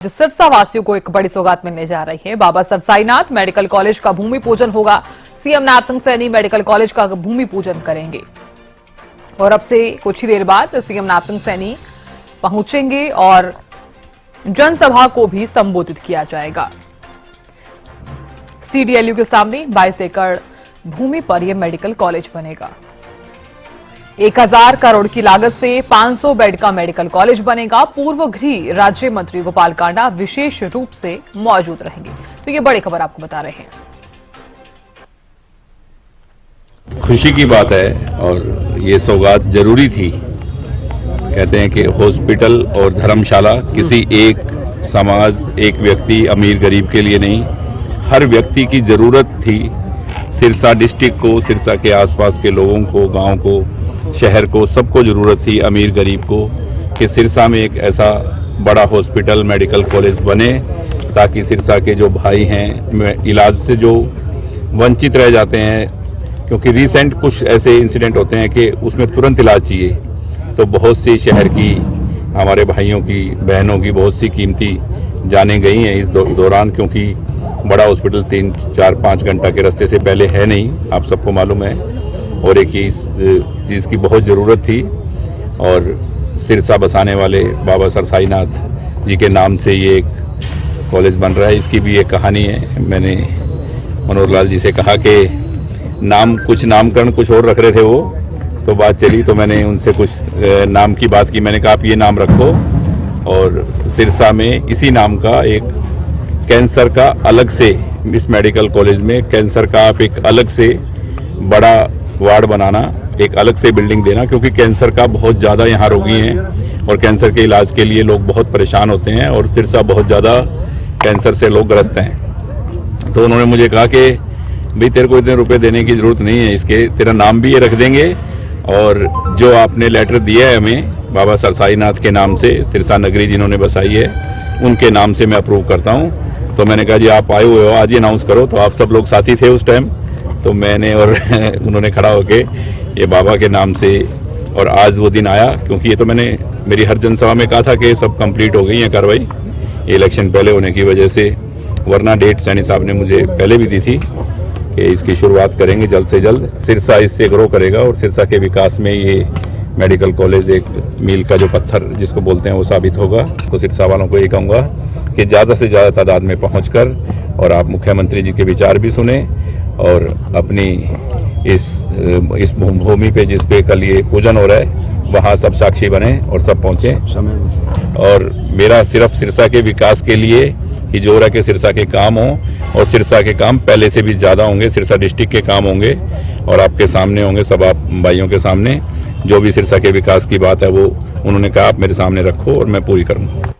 सिरसा वासियों को एक बड़ी सौगात मिलने जा रही है। बाबा सरसाईनाथ मेडिकल कॉलेज का भूमि पूजन होगा। CM Nayab Singh Saini medical college का भूमि पूजन करेंगे और अब से कुछ ही देर बाद सीएम नायब सिंह सैनी पहुंचेंगे और जनसभा को भी संबोधित किया जाएगा। सीडीएलयू के सामने 22 एकड़ भूमि पर यह मेडिकल कॉलेज बनेगा। 1000 करोड़ की लागत से 500 बेड का मेडिकल कॉलेज बनेगा। पूर्व गृह राज्य मंत्री गोपाल कांडा विशेष रूप से मौजूद रहेंगे। तो ये बड़ी खबर आपको बता रहे हैं। खुशी की बात है और ये सौगात जरूरी थी। कहते हैं कि हॉस्पिटल और धर्मशाला किसी एक समाज, एक व्यक्ति, अमीर गरीब के लिए नहीं, हर व्यक्ति की जरूरत थी। सिरसा डिस्ट्रिक्ट को, सिरसा के आसपास के लोगों को, गांव को, शहर को, सबको जरूरत थी, अमीर गरीब को, कि सिरसा में एक ऐसा बड़ा हॉस्पिटल, मेडिकल कॉलेज बने ताकि सिरसा के जो भाई हैं इलाज से जो वंचित रह जाते हैं, क्योंकि रिसेंट कुछ ऐसे इंसिडेंट होते हैं कि उसमें तुरंत इलाज चाहिए, तो बहुत सी शहर की, हमारे भाइयों की, बहनों की बहुत सी कीमती जानें गई हैं इस दौरान, क्योंकि बड़ा हॉस्पिटल 3, 4, 5 घंटा के रास्ते से पहले है नहीं, आप सबको मालूम है। और एक इस चीज़ की बहुत ज़रूरत थी और सिरसा बसाने वाले बाबा सरसाईनाथ जी के नाम से ये एक कॉलेज बन रहा है। इसकी भी एक कहानी है। मैंने मनोहर लाल जी से कहा कि नामकरण कुछ और रख रहे थे वो, तो बात चली तो मैंने उनसे कुछ नाम की बात की। मैंने कहा आप ये नाम रखो और सिरसा में इसी नाम का एक कैंसर का अलग से, इस मेडिकल कॉलेज में कैंसर का आप एक अलग से बड़ा वार्ड बनाना, एक अलग से बिल्डिंग देना, क्योंकि कैंसर का बहुत ज़्यादा यहाँ रोगी हैं और कैंसर के इलाज के लिए लोग बहुत परेशान होते हैं और सिरसा बहुत ज़्यादा कैंसर से लोग ग्रस्त हैं। तो उन्होंने मुझे कहा कि भाई तेरे को इतने रुपए देने की ज़रूरत नहीं है, इसके तेरा नाम भी ये रख देंगे और जो आपने लेटर दिया है हमें बाबा सरसाईनाथ के नाम से, सिरसा नगरी जिन्होंने बसाई है, उनके नाम से मैं अप्रूव करता हूँ। तो मैंने कहा जी आप आए हुए हो, आज ही अनाउंस करो। तो आप सब लोग साथी थे उस टाइम, तो मैंने और उन्होंने खड़ा होके ये बाबा के नाम से, और आज वो दिन आया, क्योंकि ये तो मैंने मेरी हर जनसभा में कहा था कि सब कंप्लीट हो गई है कार्रवाई, इलेक्शन पहले होने की वजह से, वरना डेट सैनी साहब ने मुझे पहले भी दी थी कि इसकी शुरुआत करेंगे जल्द से जल्द। सिरसा इससे ग्रो करेगा और सिरसा के विकास में ये मेडिकल कॉलेज एक मील का जो पत्थर जिसको बोलते हैं वो साबित होगा। तो सिरसा वालों को ये कहूँगा कि ज़्यादा से ज़्यादा तादाद में पहुँचकर और आप मुख्यमंत्री जी के विचार भी सुने और अपनी इस भूमि पे जिस पे कल ये पूजन हो रहा है वहाँ सब साक्षी बने और सब पहुँचे। और मेरा सिर्फ सिरसा के विकास के लिए ही जोर है कि सिरसा के काम हों, और सिरसा के काम पहले से भी ज़्यादा होंगे, सिरसा डिस्ट्रिक्ट के काम होंगे और आपके सामने होंगे, सब आप भाइयों के सामने। जो भी सिरसा के विकास की बात है वो उन्होंने कहा आप मेरे सामने रखो और मैं पूरी करूँगा।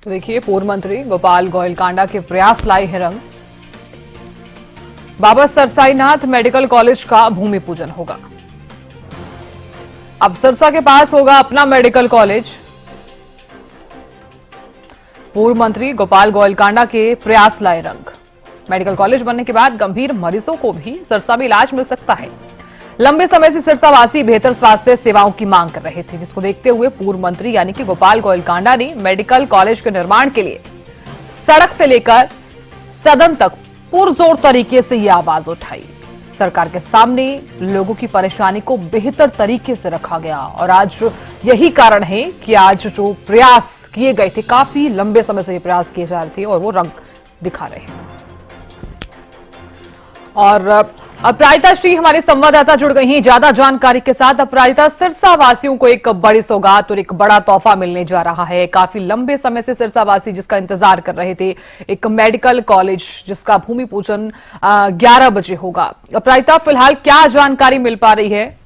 तो देखिए, पूर्व मंत्री गोपाल गोयल कांडा के प्रयास लाए हैं रंग। बाबा सरसाईनाथ मेडिकल कॉलेज का भूमि पूजन होगा। अब सिरसा के पास होगा अपना मेडिकल कॉलेज। पूर्व मंत्री गोपाल गोयल कांडा के प्रयास लाए रंग। मेडिकल कॉलेज बनने के बाद गंभीर मरीजों को भी सिरसा में इलाज मिल सकता है। लंबे समय से सिरसावासी बेहतर स्वास्थ्य सेवाओं की मांग कर रहे थे, जिसको देखते हुए पूर्व मंत्री यानी कि गोपाल गोयल कांडा ने मेडिकल कॉलेज के निर्माण के लिए सड़क से लेकर सदन तक पुरजोर तरीके से ये आवाज उठाई। सरकार के सामने लोगों की परेशानी को बेहतर तरीके से रखा गया और आज यही कारण है कि आज जो प्रयास किए गए थे, काफी लंबे समय से ये प्रयास किए जा रहे थे और वो रंग दिखा रहे हैं। और अपराजिता श्री हमारे संवाददाता जुड़ गई हैं ज्यादा जानकारी के साथ। अपराजिता, सिरसा वासियों को एक बड़ी सौगात और एक बड़ा तोहफा मिलने जा रहा है। काफी लंबे समय से सिरसा वासी जिसका इंतजार कर रहे थे, एक मेडिकल कॉलेज जिसका भूमि पूजन 11 बजे होगा। अपराजिता, फिलहाल क्या जानकारी मिल पा रही है?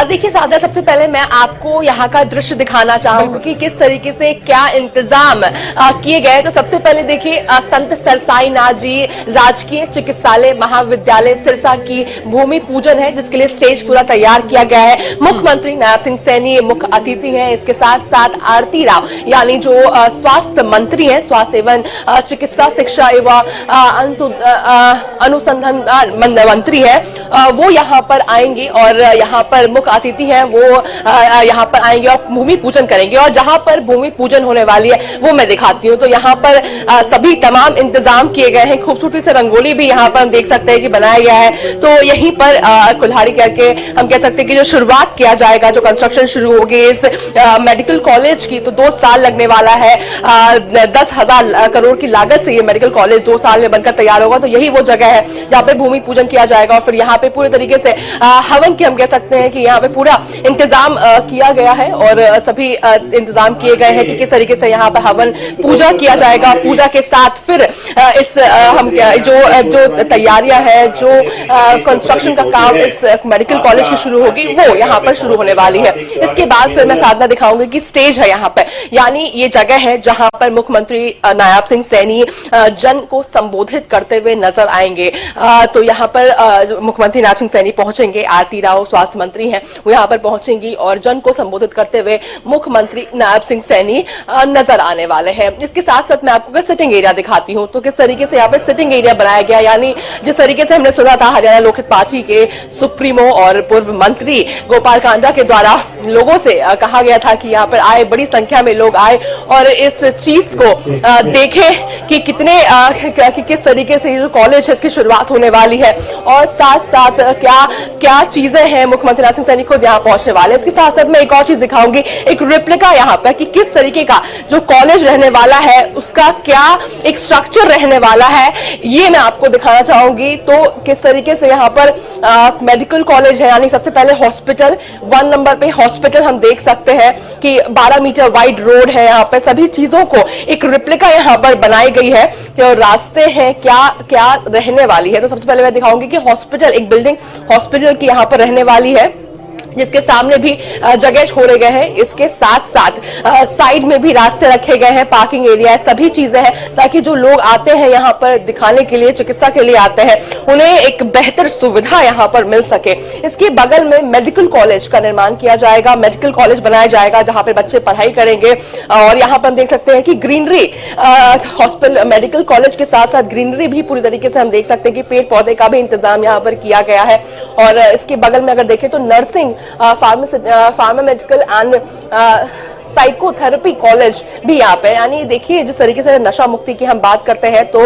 देखिए सादा, सबसे पहले मैं आपको यहाँ का दृश्य दिखाना चाहूंगी कि किस तरीके से क्या इंतजाम किए गए। तो सबसे पहले देखिए, संत सरसाईनाथ जी राजकीय चिकित्सालय महाविद्यालय सिरसा की भूमि पूजन है, जिसके लिए स्टेज पूरा तैयार किया गया है। मुख्यमंत्री नायब सिंह सैनी मुख्य अतिथि हैं। इसके साथ साथ आरती राव यानी जो स्वास्थ्य मंत्री हैं, स्वास्थ्य एवं चिकित्सा शिक्षा एवं अनुसंधान मंत्री है, वो यहाँ पर आएंगे और यहाँ पर पर मुख्य अतिथि हैं वो यहाँ पर आएंगे और भूमि पूजन करेंगे। और जहां पर भूमि पूजन होने वाली है वो मैं दिखाती हूँ। तो यहाँ पर सभी तमाम इंतजाम किए गए हैं। खूबसूरती से रंगोली भी यहाँ पर हम देख सकते हैं कि बनाया गया है। तो यहीं पर कुल्हाड़ी करके हम कह सकते हैं कि जो शुरुआत किया जाएगा, जो कंस्ट्रक्शन शुरू होगी इस मेडिकल कॉलेज की, तो 2 साल लगने वाला है। 10,000 करोड़ की लागत से ये मेडिकल कॉलेज 2 साल में बनकर तैयार होगा। तो यही वो जगह है जहाँ पे भूमि पूजन किया जाएगा और फिर यहाँ पे पूरे तरीके से हवन की हम कह सकते हैं कि यहाँ पे पूरा इंतजाम किया गया है और सभी इंतजाम किए गए हैं कि किस तरीके से यहाँ पे हवन पूजा किया जाएगा। पूजा के साथ फिर इस हम जो तैयारियां है, जो कंस्ट्रक्शन का काम इस मेडिकल कॉलेज की शुरू होगी वो यहाँ पर शुरू होने वाली है। इसके बाद फिर मैं साधना दिखाऊंगी कि स्टेज है यहाँ पे, यानी ये जगह है जहां पर मुख्यमंत्री नायब सिंह सैनी जन को संबोधित करते हुए नजर आएंगे। तो यहाँ पर मुख्यमंत्री नायब सिंह सैनी पहुंचेंगे, आरती राव स्वास्थ्य मंत्री हैं वो यहाँ पर पहुंचेंगी और जन को संबोधित करते हुए मुख्यमंत्री नायब सिंह सैनी नजर आने वाले हैं। इसके साथ साथ मैं आपको सिटिंग एरिया दिखाती हूँ। तो किस तरीके से यहाँ पर सिटिंग एरिया बनाया गया, यानी जिस तरीके से हमने सुना था हरियाणा लोकहित पार्टी के सुप्रीमो और पूर्व मंत्री गोपाल कांडा के द्वारा लोगों से कहा गया था कि यहाँ पर आए, बड़ी संख्या में लोग आए और इस चीज को देखे कि कितने कि किस तरीके से ये जो कॉलेज है इसकी शुरुआत होने वाली है और साथ साथ क्या क्या चीजें हैं मुख्यमंत्री नायब सिंह सैनी खुद यहाँ पहुंचने वाले। इसके साथ साथ मैं एक और चीज दिखाऊंगी, एक रेप्लिका यहाँ पर कि किस तरीके का जो कॉलेज रहने वाला है उसका क्या एक स्ट्रक्चर रहने वाला है, ये मैं आपको दिखाना चाहूंगी। तो किस तरीके से यहाँ पर मेडिकल कॉलेज है, यानी सबसे पहले हॉस्पिटल, 1 नंबर पे हॉस्पिटल हम देख सकते हैं कि 12 मीटर वाइड रोड है। यहाँ पे सभी चीजों को एक रिप्लिका यहाँ पर बनाई गई है। तो रास्ते हैं, क्या क्या रहने वाली है। तो सबसे पहले मैं दिखाऊंगी कि हॉस्पिटल, एक बिल्डिंग हॉस्पिटल की यहाँ पर रहने वाली है जिसके सामने भी जगह छोड़े गए हैं। इसके साथ साथ साइड में भी रास्ते रखे गए हैं, पार्किंग एरिया है, सभी चीजें हैं ताकि जो लोग आते हैं यहाँ पर दिखाने के लिए, चिकित्सा के लिए आते हैं, उन्हें एक बेहतर सुविधा यहाँ पर मिल सके। इसके बगल में मेडिकल कॉलेज का निर्माण किया जाएगा, मेडिकल कॉलेज बनाया जाएगा जहां पर बच्चे पढ़ाई करेंगे। और यहाँ पर हम देख सकते हैं कि ग्रीनरी, हॉस्पिटल मेडिकल कॉलेज के साथ साथ ग्रीनरी भी पूरी तरीके से हम देख सकते हैं कि पेड़ पौधे का भी इंतजाम यहाँ पर किया गया है। और इसके बगल में अगर देखें तो nursing, pharma medical and psychotherapy college भी यहाँ पे, यानी देखिए जिस तरीके से नशा मुक्ति की हम बात करते हैं तो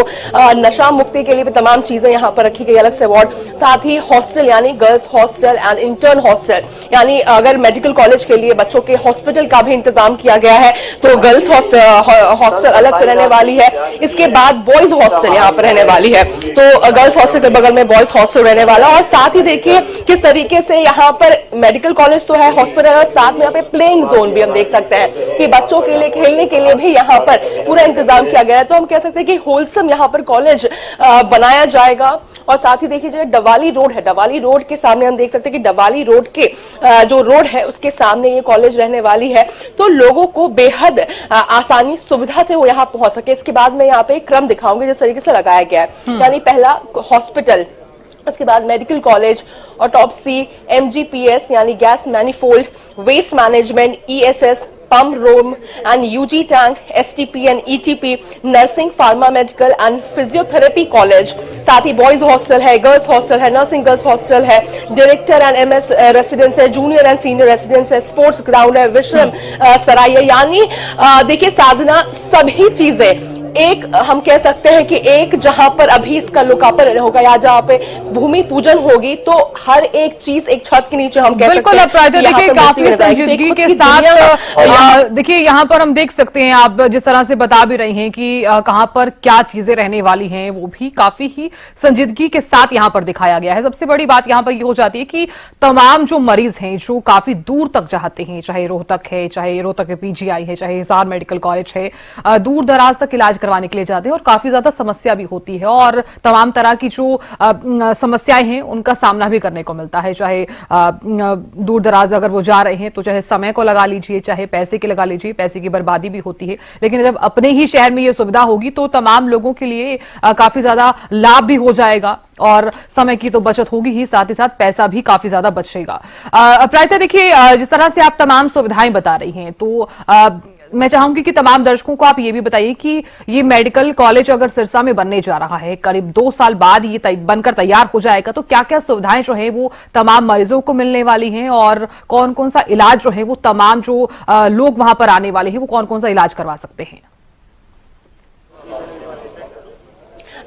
नशा मुक्ति के लिए भी तमाम चीजें यहाँ पर रखी गई, अलग से वार्ड, साथ ही हॉस्टल यानी girls hostel and intern hostel, यानी अगर मेडिकल कॉलेज के लिए बच्चों के हॉस्पिटल का भी इंतजाम किया गया है तो गर्ल्स हॉस्टल अलग से रहने वाली है। इसके बाद बॉयज हॉस्टल यहाँ पर रहने वाली है, तो गर्ल्स हॉस्टल के बगल में बॉयज हॉस्टल रहने वाला। और साथ ही देखिए किस तरीके से यहाँ पर मेडिकल कॉलेज तो है, हॉस्पिटल और साथ में यहाँ पे प्लेइंग जोन भी हम देख सकते हैं कि बच्चों के लिए खेलने के लिए भी यहाँ पर पूरा इंतजाम किया गया है। तो हम कह सकते हैं कि होलसम यहाँ पर कॉलेज बनाया जाएगा। और साथ ही देखिए जो डवाली रोड है, डवाली रोड के सामने हम देख सकते हैं कि डवाली रोड के जो रोड है उसके सामने ये कॉलेज रहने वाली है, तो लोगों को बेहद आसानी सुविधा से वो यहाँ पहुंच सके। इसके बाद में यहाँ पे एक क्रम दिखाऊंगी जिस तरीके से लगाया गया है, यानी पहला हॉस्पिटल, उसके बाद मेडिकल कॉलेज, ऑटोप्सी, एमजीपीएस यानी gas manifold, waste management, ESS, pump room and UG tank, STP and ETP, nursing, pharma medical and physiotherapy college, साथ ही बॉयज हॉस्टल है, गर्ल्स हॉस्टल है, नर्सिंग गर्ल्स हॉस्टल है, director and MS residence है, junior and senior residence है, sports ground है, विश्राम सराय है। यानी देखिए साधना, सभी चीजें एक हम कह सकते हैं कि एक जहां पर अभी इसका लोकार्पण होगा या जहां पे भूमि पूजन होगी तो हर एक चीज एक छत के नीचे हम कह सकते हैं। बिल्कुल, देखिए काफी संजीदगी के साथ देखिए यहाँ पर हम देख सकते हैं, आप जिस तरह से बता भी रही हैं कि कहां पर क्या चीजें रहने वाली हैं, वो भी काफी ही संजीदगी के साथ यहाँ पर दिखाया गया है। सबसे बड़ी बात यहाँ पर ये हो जाती है कि तमाम जो मरीज हैं जो काफी दूर तक चाहते हैं, चाहे रोहतक है, चाहे रोहतक के पीजीआई है, चाहे हिसार मेडिकल कॉलेज है, दूर दराज तक इलाज करवाने के लिए जाते हैं और काफी ज्यादा समस्या भी होती है और तमाम तरह की जो समस्याएं हैं उनका सामना भी करने को मिलता है। चाहे दूर दराज अगर वो जा रहे हैं तो चाहे समय को लगा लीजिए, चाहे पैसे के लगा लीजिए, पैसे की बर्बादी भी होती है। लेकिन जब अपने ही शहर में ये सुविधा होगी तो तमाम लोगों के लिए काफी ज्यादा लाभ भी हो जाएगा और समय की तो बचत होगी ही, साथ ही साथ पैसा भी काफी ज्यादा बचेगा। प्रायतः देखिए जिस तरह से आप तमाम सुविधाएं बता रही हैं तो मैं चाहूंगी कि तमाम दर्शकों को आप ये भी बताइए कि ये मेडिकल कॉलेज अगर सिरसा में बनने जा रहा है, करीब 2 साल बाद ये बनकर तैयार हो जाएगा, तो क्या क्या सुविधाएं जो है वो तमाम मरीजों को मिलने वाली हैं और कौन कौन सा इलाज जो है वो तमाम जो लोग वहां पर आने वाले हैं वो कौन कौन सा इलाज करवा सकते हैं?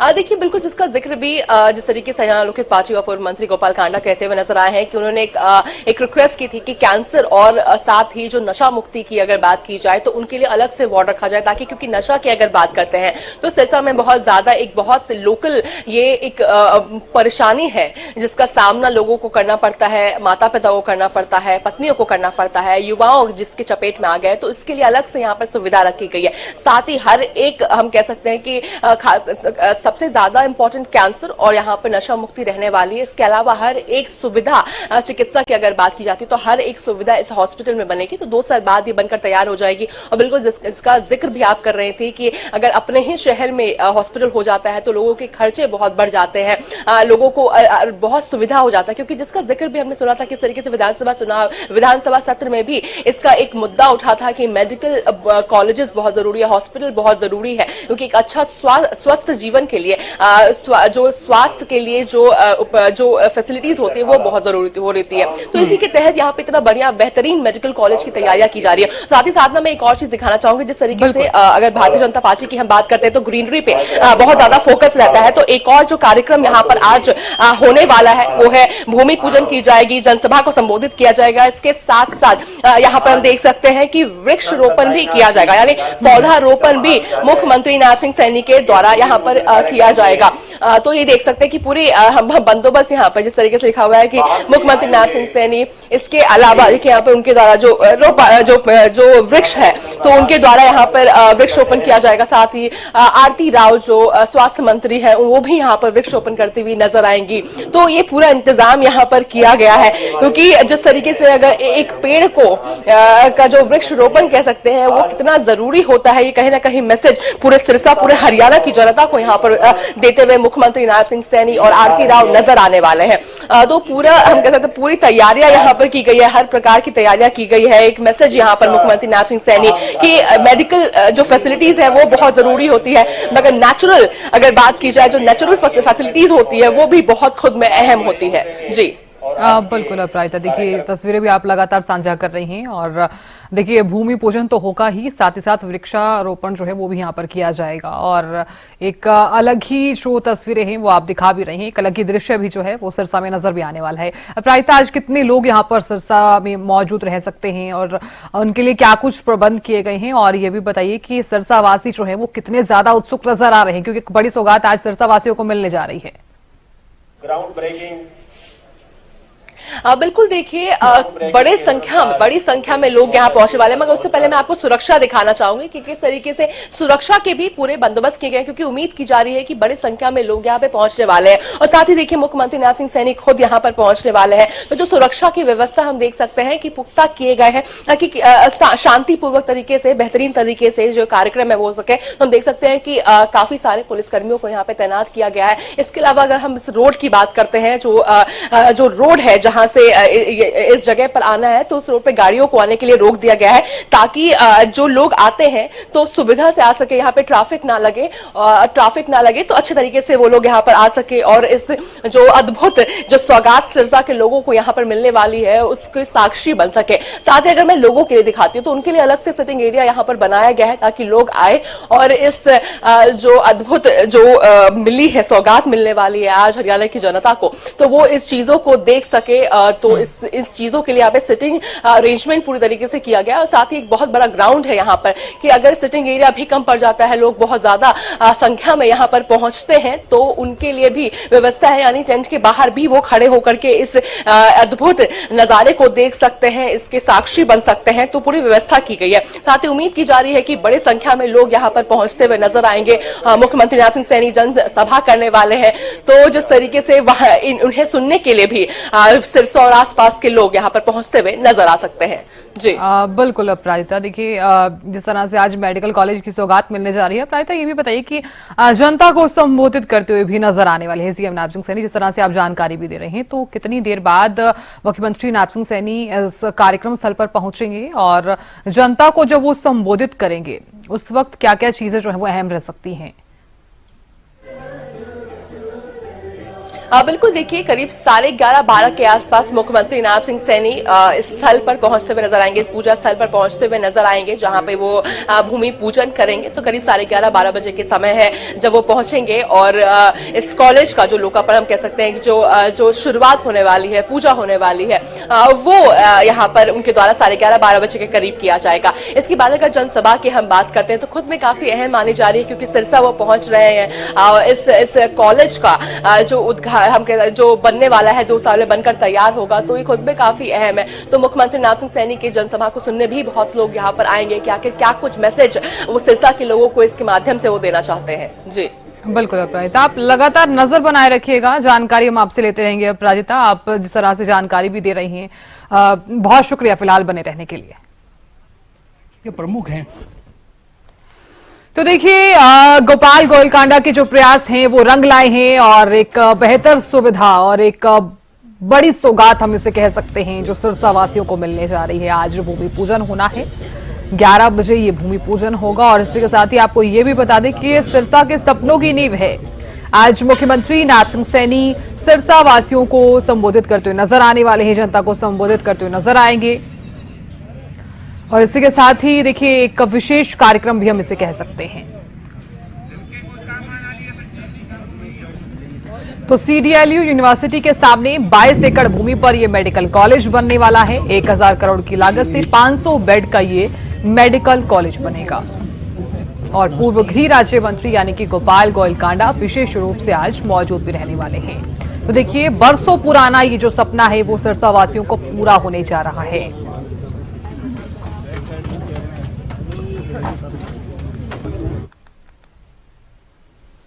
देखिए, बिल्कुल जिसका जिक्र भी जिस तरीके से हरियाणा लोकहित पार्टी और पूर्व मंत्री गोपाल कांडा कहते हुए नजर आए हैं कि उन्होंने एक रिक्वेस्ट की थी कि कैंसर और साथ ही जो नशा मुक्ति की अगर बात की जाए तो उनके लिए अलग से वार्ड रखा जाए, ताकि क्योंकि नशा की अगर बात करते हैं तो सिरसा में बहुत ज्यादा एक बहुत लोकल ये एक परेशानी है जिसका सामना लोगों को करना पड़ता है, माता पिता को करना पड़ता है, पत्नियों को करना पड़ता है, युवाओं जिसके चपेट में आ गए, तो इसके लिए अलग से यहाँ पर सुविधा रखी गई है। साथ ही हर एक हम कह सकते हैं कि सबसे ज्यादा इंपॉर्टेंट कैंसर और यहाँ पर नशा मुक्ति रहने वाली है। इसके अलावा हर एक सुविधा चिकित्सा की अगर बात की जाती है तो हर एक सुविधा इस हॉस्पिटल में बनेगी, तो 2 साल बाद ये बनकर तैयार हो जाएगी। और बिल्कुल इसका जिक्र भी आप कर रहे थे कि अगर अपने ही शहर में हॉस्पिटल हो जाता है तो लोगों के खर्चे बहुत बढ़ जाते हैं, लोगों को बहुत सुविधा हो जाता है, क्योंकि जिसका जिक्र भी हमने सुना था किस तरीके से विधानसभा सत्र में भी इसका एक मुद्दा उठा था कि मेडिकल कॉलेजेस बहुत जरूरी है, हॉस्पिटल बहुत जरूरी है, क्योंकि एक अच्छा स्वस्थ जीवन के लिए जो स्वास्थ्य के लिए जो फैसिलिटीज होती है वो बहुत जरूरी हो रहती है। तो इसी के तहत यहाँ पे इतना बढ़िया बेहतरीन मेडिकल कॉलेज की तैयारियां की जा रही है। साथ ही साथ ना मैं एक और चीज दिखाना चाहूंगी, जिस तरीके से अगर भारतीय जनता पार्टी की हम बात करते हैं तो ग्रीनरी पे बहुत ज्यादा फोकस रहता है, तो एक और जो कार्यक्रम यहाँ पर आज होने वाला है वो है भूमि पूजन की जाएगी, जनसभा को संबोधित किया जाएगा। इसके साथ साथ यहाँ पर हम देख सकते हैं कि वृक्ष रोपण भी किया जाएगा, यानी पौधारोपण भी मुख्यमंत्री नायब सिंह सैनी के द्वारा यहाँ पर किया जाएगा। तो ये देख सकते हैं कि पूरी बंदोबस्त यहाँ पर जिस तरीके से लिखा हुआ है कि मुख्यमंत्री नायब सिंह सैनी, इसके अलावा देखिए यहाँ पे उनके द्वारा जो वृक्ष है तो उनके द्वारा यहाँ पर वृक्ष रोपण किया जाएगा। साथ ही आरती राव जो स्वास्थ्य मंत्री है वो भी यहाँ पर वृक्ष रोपण करती हुई नजर आएंगी। तो ये पूरा इंतजाम यहाँ पर किया गया है, क्योंकि जिस तरीके से अगर एक पेड़ को का जो वृक्ष रोपण कह सकते हैं वो कितना जरूरी होता है, ये कहीं ना कहीं मैसेज पूरे सिरसा पूरे हरियाणा की जनता को यहाँ पर देते हुए मुख्यमंत्री नायब सिंह सैनी और आरती राव नजर आने वाले हैं। तो पूरा हम कह सकते हैं पूरी तैयारियां यहाँ पर की गई है, हर प्रकार की तैयारियां की गई है। एक मैसेज यहाँ पर मुख्यमंत्री नायब सिंह सैनी की मेडिकल जो फैसिलिटीज है वो बहुत जरूरी होती है, मगर नेचुरल अगर बात की जाए जो नेचुरल फैसिलिटीज होती है वो भी बहुत खुद में अहम होती है। जी बिल्कुल अपराजिता, देखिए तस्वीरें भी आप लगातार साझा कर रही हैं और देखिए भूमि पूजन तो होगा ही, साथ ही साथ वृक्षारोपण जो है वो भी यहाँ पर किया जाएगा और एक अलग ही जो तस्वीरें हैं वो आप दिखा भी रही हैं, एक अलग ही दृश्य भी जो है वो सिरसा में नजर भी आने वाला है। अपराजिता, आज कितने लोग यहाँ पर सिरसा में मौजूद रह सकते हैं और उनके लिए क्या कुछ प्रबंध किए गए हैं, और ये भी बताइए कि सिरसा वासी जो है वो कितने ज्यादा उत्सुक नजर आ रहे हैं, क्योंकि बड़ी सौगात आज सिरसा वासियों को मिलने जा रही है। ग्राउंड ब्रेकिंग बिल्कुल, देखिए बड़ी संख्या में लोग यहाँ पहुंचने वाले हैं, मगर उससे पहले मैं आपको सुरक्षा दिखाना चाहूंगी कि किस तरीके से सुरक्षा के भी पूरे बंदोबस्त किए गए, क्योंकि उम्मीद की जा रही है कि बड़ी संख्या में लोग यहाँ पे पहुंचने वाले हैं। और साथ ही देखिए मुख्यमंत्री नायब सिंह सैनी खुद यहाँ पर पहुंचने वाले हैं, तो जो सुरक्षा की व्यवस्था हम देख सकते हैं कि पुख्ता किए गए हैं ताकि शांतिपूर्वक तरीके से बेहतरीन तरीके से जो कार्यक्रम है वो हो सके। तो हम देख सकते हैं कि काफी सारे पुलिसकर्मियों को यहाँ पे तैनात किया गया है। इसके अलावा अगर हम इस रोड की बात करते हैं, जो रोड है जहां से इस जगह पर आना है, तो उस रोड पे गाड़ियों को आने के लिए रोक दिया गया है ताकि जो लोग आते हैं तो सुविधा से आ सके, यहाँ पे ट्रैफिक ना लगे तो अच्छे तरीके से वो लोग यहाँ पर आ सके और इस जो अद्भुत जो सौगात सिरसा के लोगों को यहाँ पर मिलने वाली है उसके साक्षी बन सके। साथ ही अगर मैं लोगों के लिए दिखाती हूँ तो उनके लिए अलग से सिटिंग एरिया यहाँ पर बनाया गया है ताकि लोग आए और इस जो अद्भुत जो मिली है सौगात मिलने वाली है आज हरियाणा की जनता को, तो वो इस चीजों को देख सके। तो इस चीजों के लिए यहाँ पे सिटिंग अरेंजमेंट पूरी तरीके से किया गया और साथ ही एक बहुत बड़ा ग्राउंड है यहाँ पर कि अगर सिटिंग एरिया भी कम पड़ जाता है, लोग बहुत ज्यादा संख्या में यहाँ पर पहुंचते हैं तो उनके लिए भी व्यवस्था है, यानी टेंट के बाहर भी वो खड़े होकर के इस अद्भुत नजारे को देख सकते हैं, इसके साक्षी बन सकते हैं। तो पूरी व्यवस्था की गई है। साथ ही उम्मीद की जा रही है कि बड़ी संख्या में लोग यहाँ पर पहुंचते हुए नजर आएंगे। मुख्यमंत्री नायब सिंह सैनी जनसभा करने वाले हैं, तो जिस तरीके से वहां उन्हें सुनने के लिए भी सिरसा और आसपास के लोग यहाँ पर पहुंचते हुए नजर आ सकते हैं। जी बिल्कुल अपराजिता, देखिए जिस तरह से आज मेडिकल कॉलेज की सौगात मिलने जा रही है, अपराजिता ये भी बताइए कि जनता को संबोधित करते हुए भी नजर आने वाले हैं सीएम नायब सिंह सैनी, जिस तरह से आप जानकारी भी दे रहे हैं, तो कितनी देर बाद मुख्यमंत्री नायब सिंह सैनी इस कार्यक्रम स्थल पर पहुंचेंगे और जनता को जब वो संबोधित करेंगे उस वक्त क्या क्या चीजें जो है वो अहम रह सकती हैं? बिल्कुल, देखिए करीब 11:30-12 के आसपास मुख्यमंत्री नायब सिंह सैनी इस स्थल पर पहुंचते हुए नजर आएंगे, इस पूजा स्थल पर पहुंचते हुए नजर आएंगे जहां पे वो भूमि पूजन करेंगे। तो करीब 11:30-12 बजे के समय है जब वो पहुंचेंगे और इस कॉलेज का जो लोकार्पण हम कह सकते हैं कि जो शुरुआत होने वाली है, पूजा होने वाली है, वो यहाँ पर उनके द्वारा 11:30-12 बजे के करीब किया जाएगा। इसके बाद अगर जनसभा की हम बात करते हैं तो खुद में काफी अहम मानी जा रही है, क्योंकि सिरसा वो पहुंच रहे हैं। इस कॉलेज का जो बनने वाला है 2 साल में बनकर तैयार होगा, तो ये खुद में काफी अहम है। तो मुख्यमंत्री नायब सिंह सैनी की जनसभा को सुनने भी बहुत लोग यहाँ पर आएंगे कि आखिर क्या कुछ मैसेज वो सिरसा के लोगों को इसके माध्यम से वो देना चाहते हैं। जी बिल्कुल अपराजिता, आप लगातार नजर बनाए रखिएगा, जानकारी हम आपसे लेते रहेंगे। अपराजिता, आप जिस तरह से जानकारी भी दे रही हैं, बहुत शुक्रिया फिलहाल बने रहने के लिए। ये प्रमुख हैं। तो देखिए गोपाल गोयलकांडा के जो प्रयास हैं वो रंग लाए हैं और एक बेहतर सुविधा और एक बड़ी सौगात हम इसे कह सकते हैं जो सिरसा वासियों को मिलने जा रही है। आज भूमि पूजन होना है, 11 बजे ये भूमि पूजन होगा और इसी के साथ ही आपको ये भी बता दें कि ये सिरसा के सपनों की नींव है। आज मुख्यमंत्री नायब सिंह सैनी सिरसा वासियों को संबोधित करते हुए नजर आने वाले हैं, जनता को संबोधित करते हुए नजर आएंगे और इसी के साथ ही देखिए एक विशेष कार्यक्रम भी हम इसे कह सकते हैं। तो सीडीएलयू यूनिवर्सिटी के सामने 22 एकड़ भूमि पर यह मेडिकल कॉलेज बनने वाला है। 1000 करोड़ की लागत से 500 बेड का ये मेडिकल कॉलेज बनेगा और पूर्व गृह राज्य मंत्री यानी कि गोपाल गोयलकांडा विशेष रूप से आज मौजूद भी रहने वाले हैं। तो देखिए बरसों पुराना ये जो सपना है वो सिरसा वासियों को पूरा होने जा रहा है।